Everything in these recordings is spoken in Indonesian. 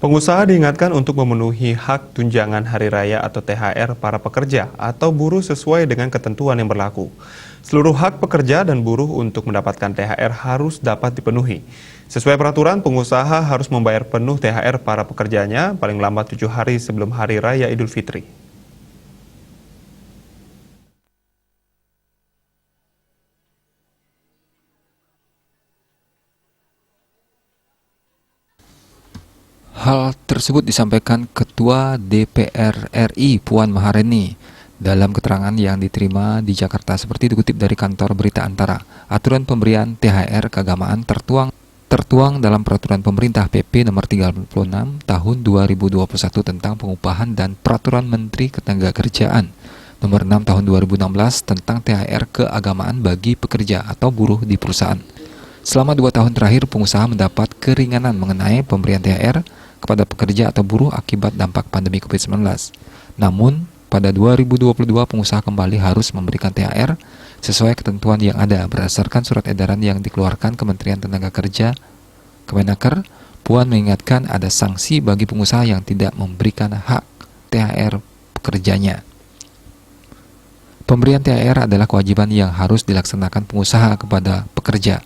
Pengusaha diingatkan untuk memenuhi hak tunjangan hari raya atau THR para pekerja atau buruh sesuai dengan ketentuan yang berlaku. Seluruh hak pekerja dan buruh untuk mendapatkan THR harus dapat dipenuhi. Sesuai peraturan, pengusaha harus membayar penuh THR para pekerjanya paling lambat 7 hari sebelum Hari Raya Idul Fitri. Hal tersebut disampaikan Ketua DPR RI Puan Maharani dalam keterangan yang diterima di Jakarta seperti dikutip dari kantor berita Antara. Aturan pemberian THR keagamaan tertuang dalam peraturan pemerintah PP nomor 36 tahun 2021 tentang pengupahan dan peraturan Menteri Ketenagakerjaan nomor 6 tahun 2016 tentang THR keagamaan bagi pekerja atau buruh di perusahaan. Selama 2 tahun terakhir, pengusaha mendapat keringanan mengenai pemberian THR kepada pekerja atau buruh akibat dampak pandemi COVID-19. Namun, pada 2022 pengusaha kembali harus memberikan THR sesuai ketentuan yang ada berdasarkan surat edaran yang dikeluarkan Kementerian Tenaga Kemenaker. Puan mengingatkan ada sanksi bagi pengusaha yang tidak memberikan hak THR pekerjanya. Pemberian THR adalah kewajiban yang harus dilaksanakan pengusaha kepada pekerja.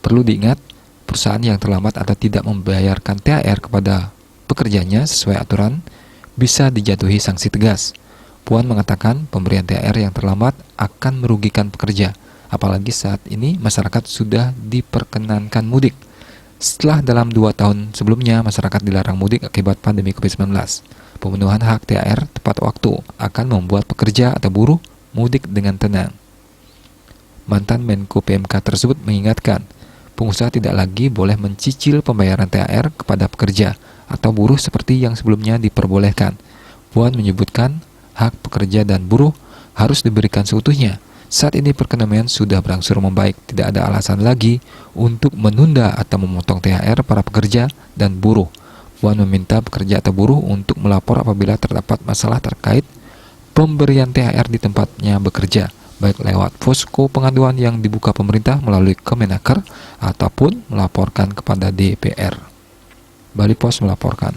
Perlu diingat, perusahaan yang terlambat atau tidak membayarkan THR kepada pekerjanya sesuai aturan bisa dijatuhi sanksi tegas. Puan mengatakan pemberian THR yang terlambat akan merugikan pekerja, apalagi saat ini masyarakat sudah diperkenankan mudik. Setelah dalam 2 tahun sebelumnya masyarakat dilarang mudik akibat pandemi COVID-19. Pemenuhan hak THR tepat waktu akan membuat pekerja atau buruh mudik dengan tenang. Mantan Menko PMK tersebut mengingatkan, pengusaha tidak lagi boleh mencicil pembayaran THR kepada pekerja atau buruh seperti yang sebelumnya diperbolehkan. Puan menyebutkan hak pekerja dan buruh harus diberikan seutuhnya. Saat ini perekonomian sudah berangsur membaik, tidak ada alasan lagi untuk menunda atau memotong THR para pekerja dan buruh. Puan meminta pekerja atau buruh untuk melapor apabila terdapat masalah terkait pemberian THR di tempatnya bekerja, baik lewat posko pengaduan yang dibuka pemerintah melalui Kemenaker ataupun melaporkan kepada DPR. Bali Pos melaporkan.